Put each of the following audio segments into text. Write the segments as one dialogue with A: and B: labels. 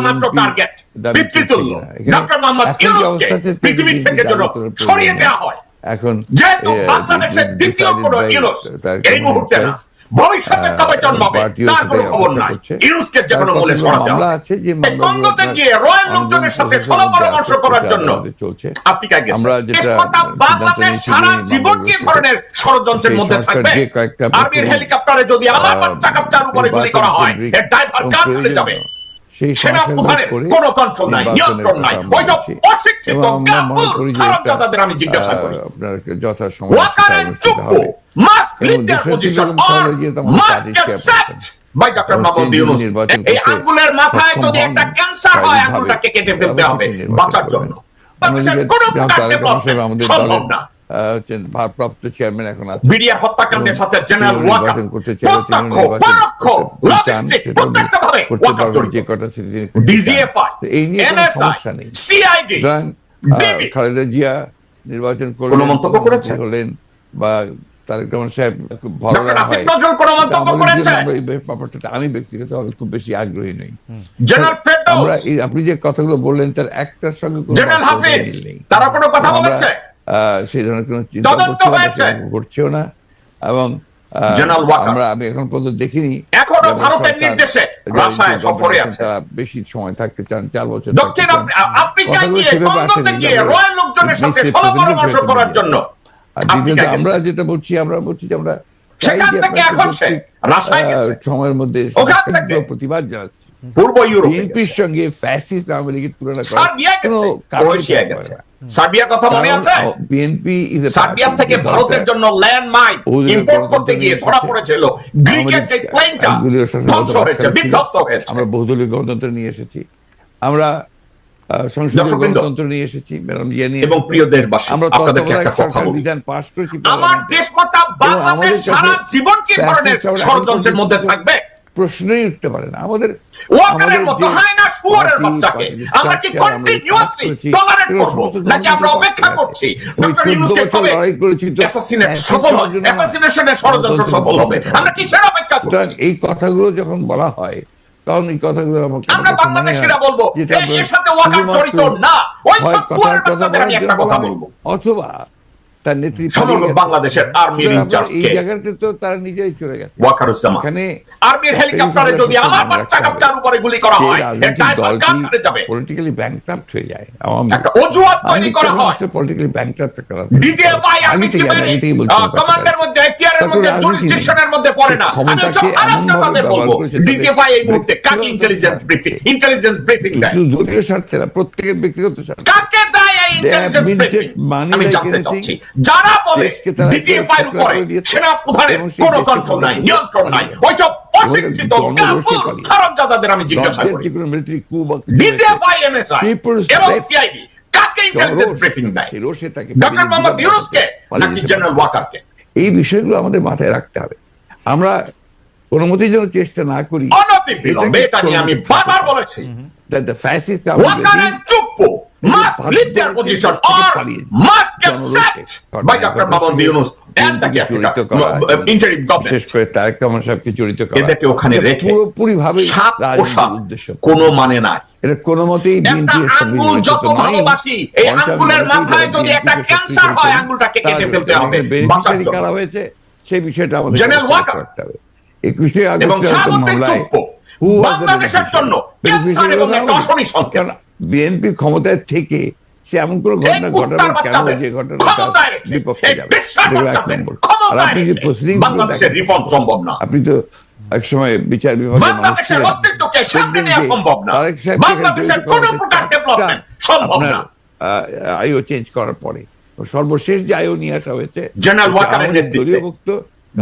A: মাত্র target পিতৃতুল্য doctor Mohammad ইউনূসকে পৃথিবী থেকে যেন সরিয়ে দেওয়া হয়।
B: এখন
A: যেহেতু বাংলাদেশের দ্বিতীয় কোনো ইউনূস এই মুহূর্তে না, ভবিষ্যতে কবে জন্মাবে তার কোনো খবর নাই। ইউনূসকে যে কোনো মূলে সরাতে হবে। কঙ্গোতে গিয়ে রয়্যাল লোকজনের সাথে সলা পরামর্শ করার জন্য আফ্রিকায় গেছে। বাংলাদেশ সারা জীবন কি ধরনের ষড়যন্ত্রের মধ্যে থাকবে? আর্মির হেলিকপ্টারে যদি আমার বাচ্চা কাচ্চার উপরে গুলি করা হয়, এর ড্রাইভার কার চলে যাবে? সেনা প্রধানের কোনো কন্ট্রোল নাই, নিয়ন্ত্রণ নাই। ওই যে অশিক্ষিত হারামজাদাদের আমি জিজ্ঞাসা করি, ওয়াকারের চুপ must leave their position or must get sacked by Dr. Mohamed Yunus. এই আঙ্গুলের মাথায় যদি একটা ক্যান্সার হয়, আঙ্গুলটাকে কেটে ফেলতে হবে বাঁচার জন্য। কোনো প্রকার ডেভেলপমেন্ট সম্ভব না।
B: ভারপ্রাপ্ত চেয়ারম্যান এখন আছে।
A: বিডিআর হত্যাকাণ্ডের সাথে জেনারেল ওয়াকার প্রত্যক্ষ পরোক্ষ লজিস্টিক প্রত্যক্ষভাবে ওয়াকার জড়িত। DGFI, NSI, CID, DB
B: Khaleda Zia নির্বাচন করলেন,
A: কোনো মন্তব্য করেছেন
B: হলেন বা তারেক রহমান সাহেব খুব ভালো হয়। আমি ব্যক্তিগতভাবে খুব বেশি আগ্রহী নই। আমরা আপনি যে কথাগুলো বললেন তার একটার সঙ্গে
A: জেনারেল হাফিজ তারা কোনো কথা বলেছে?
B: সেই ধরনের কোনো চিন্তা করছেও না। এবং আমি এখন পর্যন্ত দেখিনি
A: এখনো ভারতের নির্দেশে রাশিয়ায় সফরে আছে।
B: তারা বেশি সময় থাকতে চান, 4 বছর।
A: দক্ষিণ আফ্রিকায় গিয়ে কঙ্গোতে গিয়ে রয়্যাল লোকজনের সাথে সলা পরামর্শ করার জন্য।
B: আর আমরা যেটা বলছি, আমরা বলছি যে আমরা
A: সেখান থেকে এখন সে রাশিয়ায় গেছে,
B: সময়ের মধ্যে
A: ওখান থেকে
B: প্রতিবাদ জানাচ্ছি।
A: পূর্ব ইউরোপ
B: বিএনপির সঙ্গে ফ্যাসিস্ট আওয়ামী লীগের তুলনা করা
A: সার্বিয়া গেছে, ক্রোয়েশিয়া গেছে। সার্বিয়ার কথা মনে আছে?
B: বিএনপি
A: সার্বিয়া থেকে ভারতের জন্য ল্যান্ড মাইন ইম্পোর্ট করতে গিয়ে ধরা পড়েছিল। গ্রিকের যে প্লেনটা ধ্বংস হয়েছে, বিধ্বস্ত হয়েছে।
B: আমরা বহুদলীয় গণতন্ত্র নিয়ে এসেছি, আমরা সংসদীয় গণতন্ত্র নিয়ে এসেছি
A: এবং প্রিয় দেশবাসী,
B: আমরা
A: আপনাদেরকে একটা কথা বলি,
B: বিধান পাস করেছি।
A: আমার দেশমাতা বাংলাদেশ সারা জীবন কি ধরনের ষড়যন্ত্রের মধ্যে থাকবে?
B: প্রশ্নই উঠতে পারে না। আমাদের
A: ওয়াকারের মতো হায়না শুয়োরের বাচ্চাকে আমরা কি কন্টিনিউয়াসলি টলারেট করব নাকি আমরা অপেক্ষা করছি ডক্টর ইউনূসকে কবে অ্যাসাসিনেট সফল হবে, অ্যাসাসিনেশনের ষড়যন্ত্র সফল হবে? আমরা কিসের অপেক্ষা করছি?
B: এই কথাগুলো যখন বলা হয় তখন এই কথাগুলো
A: আমরা বাংলাদেশিরা বলবো এর সাথে ওয়াকার জড়িত না, ওই সব শুয়োরের বাচ্চাদের আমি একটা কথা বলবো।
B: অথবা তার নেতৃত্ব
A: বাংলাদেশের আর্মির ইনচার্জ
B: এই জায়গাতে তো তারা নিজেই চলে গেছে।
A: ওয়াকারুজ্জামান
B: এখানে
A: আর্মির হেলিকপ্টারে যদি আমার বাচ্চা কাচ্চার উপরে গুলি করা হয়, এটা কার কাছে যাবে?
B: পলিটিক্যালি ব্যাংকরাপ্ট হয়ে যায়।
A: একটা অজুহাত তৈরি করা হয়,
B: পলিটিক্যালি ব্যাংকরাপ্ট করা।
A: ডিজিএফআই আর্মি চিফের কমান্ডের মধ্যে এখতিয়ারের মধ্যে জুরিসডিকশনের মধ্যে পড়ে না। আমি সব আরামদাদাদের বলবো ডিজিএফআই এই মুহূর্তে কাকে ইন্টেলিজেন্স ব্রিফিং দেয়?
B: দলীয় স্বার্থে না, প্রত্যেকের ব্যক্তিগত স্বার্থে।
A: কাকে দেয় এই ইন্টেলিজেন্স ব্রিফিং? আমি জানতে চাচ্ছি। যারা বলে ডিজিএফআই এর উপরে সেনা প্রধানের কোনো কন্ট্রোল নাই, নিয়ন্ত্রণ নাই, ওই সব অশিক্ষিত হারামজাদাদের আমি জিজ্ঞাসা করি, ডিজিএফআই, এনএসআই এবং সিআইডি কাকে ইন্টেলিজেন্স ব্রিফিং দেয়? ডক্টর মোহাম্মদ ইউনূসকে নাকি জেনারেল ওয়াকারকে?
B: এই বিষয়গুলো আমাদের মাথায় রাখতে হবে। আমরা কোনো মতেই যেন চেষ্টা না করি।
A: অনতিবিলম্বে এটা নিয়ে আমি বারবার বলেছি,
B: that the fascist
A: ওয়াকারের চুপ must leave their position or must get sacked by Dr. Mohamed Yunus and the interim government.
B: বিশেষ করে তারেক রহমান সাহেবকে জড়িত করা,
A: এদেরকে ওখানে রেখে
B: পুরোপুরিভাবে
A: কোনো মানে নাই।
B: এটা কোনো মতেই বিএনপির সঙ্গে জড়িত
A: যত ভালোবাসি, এই আঙ্গুলের মাথায় যদি একটা ক্যান্সার হয়, আঙ্গুলটাকে কেটে ফেলতে হবে বাঁচার জন্য।
B: করা হয়েছে সেই বিষয়টা আমাদের
A: জেনারেল ওয়াকার
B: করতে হবে। 21শে
A: এবং
B: আগস্টের মামলায়
A: বাংলাদেশের জন্য ক্যান্সার এবং একটা অশনি সংকেত।
B: বিএনপি ক্ষমতায় থেকে সে এমন কোন ঘটনা ঘটাবে কেন, যে ঘটনা বিপক্ষে যাবে? আপনি তো একসময় বিচার বিভাগে আইও চেঞ্জ করার পরে সর্বশেষ যে আইও নিয়ে আসা হয়েছে
A: জেনারেল ওয়াকারের নেতৃত্বে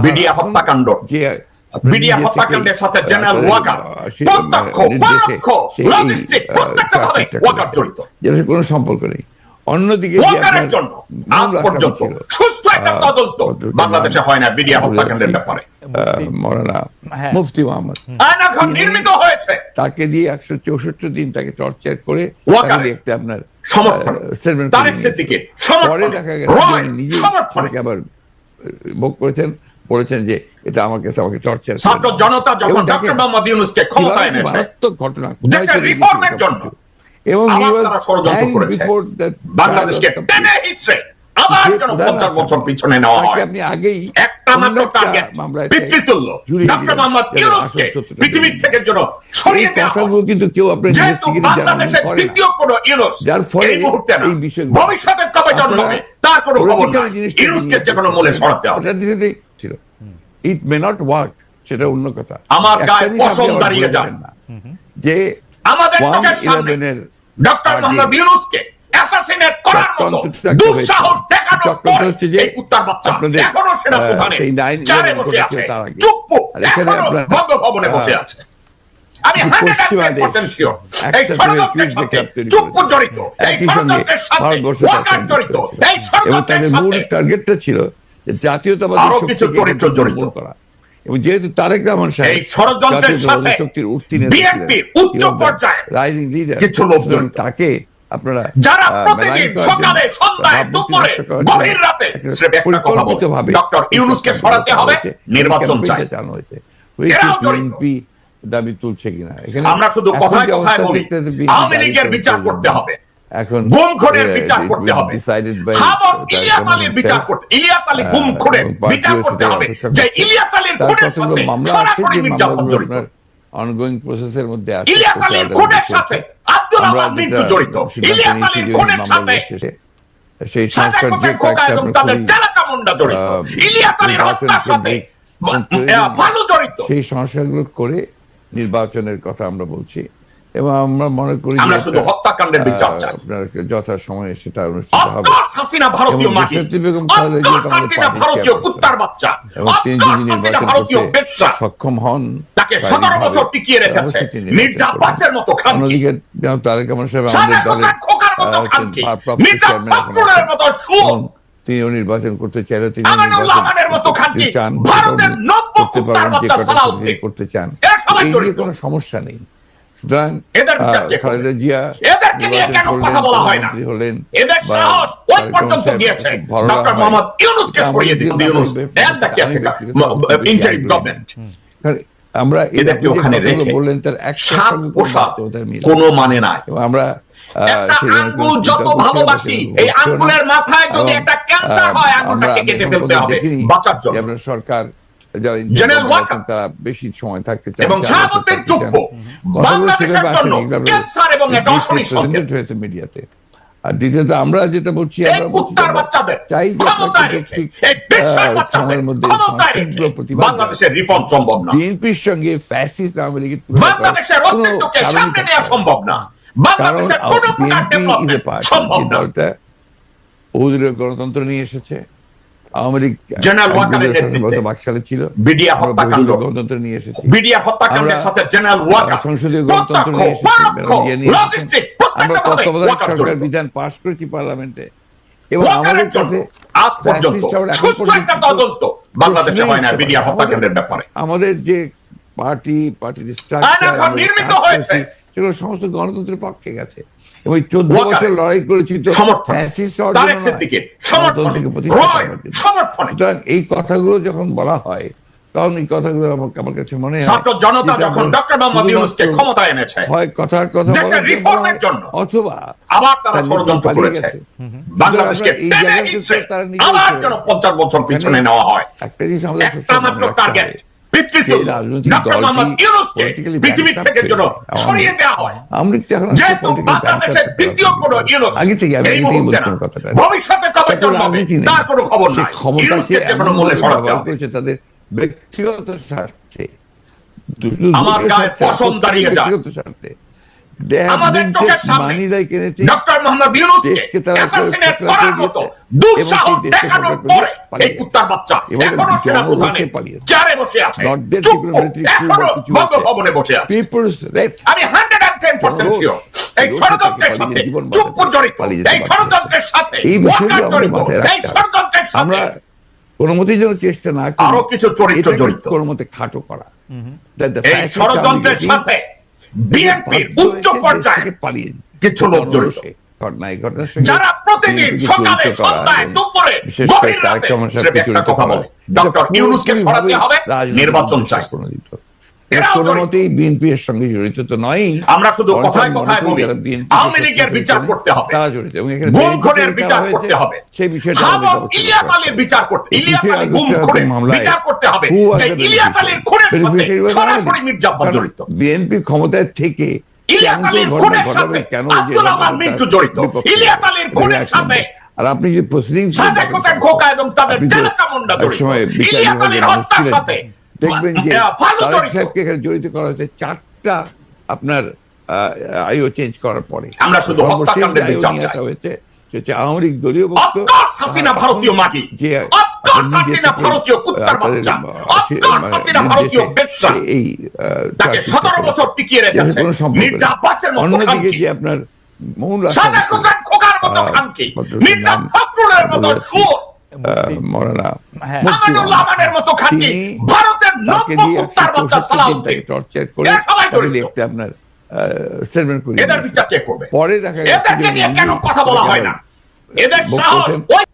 A: বিডিআর হত্যাকাণ্ড, বিডিআর হত্যাকাণ্ডের সাথে জেনারেল ওয়াকার প্রত্যক্ষ পরোক্ষ লজিস্টিক প্রত্যক্ষভাবে ওয়াকার জড়িত,
B: যেটার কোনো সম্পর্ক নেই। অন্যদিকে
A: ওয়াকারের জন্য আজ পর্যন্ত সুষ্ঠু একটা তদন্ত বাংলাদেশে হয় না বিডিআর হত্যাকাণ্ডের ব্যাপারে।
B: মৌলানা মুফতি মোহাম্মদ
A: আয়নাঘর নির্মিত হয়েছে,
B: তাকে দিয়ে 164 দিন তাকে টর্চার করে একটা আপনার
A: সমর্থন, তারেক সিদ্দিকীর সমর্থন,
B: পরে দেখা গেছে নিজে আবার ভোগ করেছেন, বলেছেন যে এটা আমার কাছে আমাকে টর্চার।
A: ছাত্র জনতা যখন ডক্টর মোহাম্মদ ইউনূসকে ক্ষমতায় এনেছে
B: মারাত্মক ঘটনা
A: দেশের রিফর্মের জন্য,
B: এবং
A: তারা ষড়যন্ত্র করেছে বাংলাদেশকে টেনে হিসড়ে আবার যেন 50 বছর পিছনে নেওয়া হয়।
B: আপনি আগেই
A: একটা মাত্র টার্গেট, পিতৃতুল্য ডক্টর মোহাম্মদ ইউনূসকে পৃথিবী থেকে যেন সরিয়ে দেওয়া হয়।
B: কিন্তু কেউ আপনার
A: যেহেতু বাংলাদেশের দ্বিতীয় কোন ইউনূস
B: যার ফলে
A: এই মুহূর্তে না,
B: এই বিষয়
A: ভবিষ্যতে কবে জন্মাবে তার কোনো খবর নাই। ইউনূসকে যে কোনো মূলে সরাতে হবে।
B: ছিল ইট মে নট ওয়ার্ক, সেটা অন্য কথা।
A: আমার গায়ে পশম দাঁড়িয়ে যায়
B: যে
A: আমাদের চোখের সামনে ডক্টর মোহাম্মদ ইউনূসকে অ্যাসাসিনেট করার মতো দুঃসাহস দেখানোর পরে এই কুত্তার বাচ্চা এখনো সেনা প্রধানের চারে বসে আছে, চুপ এখনো বঙ্গভবনে বসে আছে। আমি 100% শিওর এই ষড়যন্ত্রের সাথে চুপ জড়িত, এই ষড়যন্ত্রের সাথে ওয়াকার জড়িত, এই ষড়যন্ত্রের সাথে
B: টার্গেটটা ছিল যে জাতীয়তাবাদী
A: আরো কিছু চরিত্র জড়িত
B: করা। এবং যেহেতু তারেক রহমান সাহেব
A: এই ষড়যন্ত্রের সাথে বিএনপির উচ্চ পর্যায়ে
B: রাইজিং লিডার,
A: কিছু লোক জড়িত,
B: তাকে আপনারা
A: যারা প্রতিদিন সকালে সন্ধ্যায় দুপুরে গভীর রাতে স্রেফ একটা কথা বলে ডক্টর ইউনূসকে সরাতে হবে, নির্বাচন চাই। এরাও জড়িত।
B: দাবি তুলছে কিনা এখানে
A: আমরা শুধু কথায় কথায় বলি আওয়ামী লীগের বিচার করতে হবে, এখন গুমখোরের বিচার করতে হবে, খাবার ইলিয়াস আলীর বিচার করতে, ইলিয়াস আলী গুমখোরের বিচার করতে হবে, যে ইলিয়াস আলীর খুনের সাথে সরাসরি মির্জাফর জড়িত,
B: অনগোয়িং প্রসেসের মধ্যে আছে।
A: ইলিয়াস আলীর খুনের সাথে আব্দুল আওয়াল মিন্টু জড়িত, ইলিয়াস আলীর খুনের সাথে
B: সেই সংস্কার যে
A: এবং তাদের চালাচামুন্ডা জড়িত, ইলিয়াস আলীর হত্যার সাথে ভালো জড়িত।
B: সেই সংস্কারগুলো করে নির্বাচনের কথা আমরা বলছি, এবং আমরা মনে করি
A: আমরা শুধু হত্যাকাণ্ডের বিচার চাই।
B: আপনার যথা সময়ে সেটা অনুষ্ঠিত হবে।
A: হাসিনা ভারতীয় মাটি, হাসিনা ভারতীয় কুত্তার বাচ্চা, হাসিনা ভারতীয় বেশ্যা
B: সক্ষম হন,
A: তাকে 17 বছর টিকিয়ে রেখেছে মির্জা আব্বাসের মতো খানকি।
B: অন্যদিকে তারেক রহমান সাহেব আমাদের দলের
A: খোকার মতো খানকি, মির্জা ফখরুলের মতো সুর,
B: তিনিও নির্বাচন করতে চাইলে তিনি
A: আমানুল্লাহ আমানের মতো খানকি, ভারতের নব্য কুত্তার বাচ্চা সালাউদ্দিন
B: করতে চান,
A: এরা সবাই
B: এই নিয়ে কোনো সমস্যা নেই। সুতরাং খালেদা জিয়া
A: এদেরকে নিয়ে কেন কথা বলা হয় না? এদের সাহস ওই পর্যন্ত গিয়েছে ডক্টর মোহাম্মদ ইউনূসকে সরিয়ে দিতে। Yunus and the caretaker interim government,
B: আমরা
A: এদেরকে ওখানে রেখে
B: বললেন তার
A: সাত পোশাক কোনো মানে নাই।
B: আমরা
A: আঙ্গুল যত ভালোবাসি, এই আঙ্গুলের মাথায় যদি একটা ক্যান্সার হয় আঙ্গুলটাকে কেটে ফেলতে হবে বাঁচার জন্য।
B: আপনার সরকার
A: জেনারেল ওয়াকার
B: তারা বেশি সময় থাকতে চান
A: এবং শাহাবুদ্দিন চুপ্পু বাংলাদেশের জন্য ক্যান্সার এবং একটা অশনি সংকেত
B: হয়েছে মিডিয়াতে। আর দ্বিতীয়ত আমরা যেটা বলছি,
A: আমরা কুত্তার বাচ্চাদের
B: চাই যে
A: এই বিশ্বের বাচ্চাদের ক্ষমতায় রেখে বাংলাদেশের রিফর্ম সম্ভব না।
B: বিএনপির সঙ্গে ফ্যাসিস্ট আওয়ামী লীগের
A: বাংলাদেশের অস্তিত্বকে সামনে নেওয়া সম্ভব না, বাংলাদেশের কোনো প্রকার ডেভেলপমেন্ট সম্ভব না।
B: দলটা বহুদলীয় গণতন্ত্র নিয়ে এসেছে, আওয়ামী লীগ
A: জেনারেল ওয়াকারের নেতৃত্বে
B: বাকশালে ছিল,
A: বিডিআর হত্যাকাণ্ড
B: গণতন্ত্র নিয়ে এসেছে,
A: বিডিআর হত্যাকাণ্ডের সাথে জেনারেল ওয়াকার
B: সংসদীয় গণতন্ত্র নিয়ে এসেছে, আমরা তত্ত্বাবধায়ক সরকার বিধান পাশ করেছি পার্লামেন্টে, এবং আমাদের কাছে
A: আজ পর্যন্ত সুষ্ঠু একটা তদন্ত বাংলাদেশে হয় না বিডিআর হত্যাকাণ্ডের ব্যাপারে।
B: আমাদের যে পার্টির স্ট্রাকচার
A: নির্মিত হয়েছে
B: সেগুলো সমস্ত গণতন্ত্রের পক্ষে গেছে, এবং 14 বছর লড়াই করেছি তো সুতরাং এই কথাগুলো যখন বলা হয় তখন এই কথাগুলো আমার কাছে মনে হয়
A: ছাত্র জনতা যখন ডক্টর মোহাম্মদ ইউনূসকে ক্ষমতায় এনেছে
B: হয় কথার কথা
A: দেশের রিফর্মের জন্য,
B: অথবা
A: আবার তারা ষড়যন্ত্র করেছে বাংলাদেশকে টেনে হিচড়ে আবার যেন 50 বছর পিছনে নেওয়া হয়। একটা মাত্র টার্গেট, পিতৃতুল্য ডক্টর মোহাম্মদ ইউনূসকে পৃথিবী থেকে যেন সরিয়ে দেওয়া হয়। যেহেতু বাংলাদেশের দ্বিতীয় কোন ইউনূস এই মুহূর্তে না, ভবিষ্যতে কবে জন্মাবে তার কোনো খবর নাই। ইউনূসকে যে কোনো মূলে সরাতে হবে।
B: তাদের ব্যক্তিগত স্বার্থে,
A: আমার গায়ে পশম দাঁড়িয়ে যায়। আমাদের চোখের সামনে ডক্টর মোহাম্মদ ইউনূসকে অ্যাসাসিনেট করার মতো দুঃসাহস দেখানোর পরে এই কুত্তার বাচ্চা এখনো সেনা প্রধানের চেয়ারে বসে আছে, এখনো বঙ্গভবনে বসে আছে। আমি 110% শিওর এই ষড়যন্ত্রের সাথে চুপ্পু জড়িত, এই ষড়যন্ত্রের সাথে ওয়াকার জড়িত, এই ষড়যন্ত্রের সাথে
B: কোনো মতেই যেন চেষ্টা না করে
A: আরো কিছু চরিত্র জড়িত,
B: কোনো মতে খাটো করা।
A: এই ষড়যন্ত্রের সাথে বিএনপির উচ্চ পর্যায়ে কিছু লোক জড়িত,
B: ঘটনা, এই ঘটনার সঙ্গে
A: যারা প্রতিদিন
B: বিএনপিকে
A: সকালে
B: জড়িত করা
A: সন্ধ্যায়
B: হয়।
A: দুপুরে
B: বিশেষ
A: গভীর
B: করে তারেক
A: রাতে
B: রহমান
A: স্রেফ
B: সাহেবকে
A: একটা
B: জড়িত
A: কথা
B: করা
A: বলে,
B: হয়।
A: ডক্টর ইউনূসকে সরাতে হবে,
B: রাজনৈতিক
A: নির্বাচন চাই।
B: প্রণোদিত।
A: এরাও
B: কোনো
A: জড়িত।
B: মতেই বিএনপি এর সঙ্গে জড়িত তো নয়।
A: আমরা শুধু কথায় কথায় বলি আওয়ামী লীগের বিচার করতে হবে,
B: তারা জড়িত এবং এখানে
A: গুম খুনের বিচার করতে হবে,
B: সেই বিষয়টা
A: হাবব ইলিয়াস আলীর বিচার করতে, ইলিয়াস আলী গুম খুনের বিচার করতে হবে, যে ইলিয়াস আলীর খুনের সাথে সরাসরি মির্জা আব্বাস জড়িত।
B: বিএনপি ক্ষমতায় থেকে
A: ইলিয়াস আলীর খুনের সাথে আব্দুল আমান মিন্টু জড়িত। ইলিয়াস আলীর খুনের সাথে
B: আর আপনি যে প্রসিডিংস
A: সাদেক হোসেন খোকা এবং তাদের চালাচামুন্ডা জড়িত। ইলিয়াস আলীর হত্যার সাথে
B: দেখবেন যে
A: ভালো
B: তারেক
A: জড়িত।
B: সাহেবকে এখানে জড়িত করা হয়েছে 4টা আপনার আইও চেঞ্জ করার পরে।
A: আমরা শুধু হত্যাকাণ্ডের বিচার চাই।
B: হয়েছে সেটা আওয়ামী লীগ দলীয় বক্তব্য।
A: অফকোর্স হাসিনা ভারতীয় মাগি,
B: যে
A: অফকোর্স হাসিনা ভারতীয় কুত্তার বাচ্চা, অফকোর্স হাসিনা ভারতীয় বেশ্যা,
B: এই
A: তাকে 17 বছর টিকিয়ে রেখেছে মির্জা আব্বাসের মতো
B: অন্যদিকে
A: খানকি,
B: যে আপনার মৌন
A: সাদেক হোসেন খোকার মতো খানকি, মির্জা ফখরুলের মতো সুর,
B: মৌলানা
A: আমানুল্লাহ আমানের মতো খানকি, ভারতের নব্য কুত্তার বাচ্চা সালাউদ্দিন,
B: টর্চার করে
A: এরা সবাই জড়িত।
B: একটা আপনার স্টেটমেন্ট করে
A: এদের বিচার কে করবে?
B: পরে দেখা
A: এদেরকে নিয়ে কেন কথা বলা হয় না? এদের সাহস ওই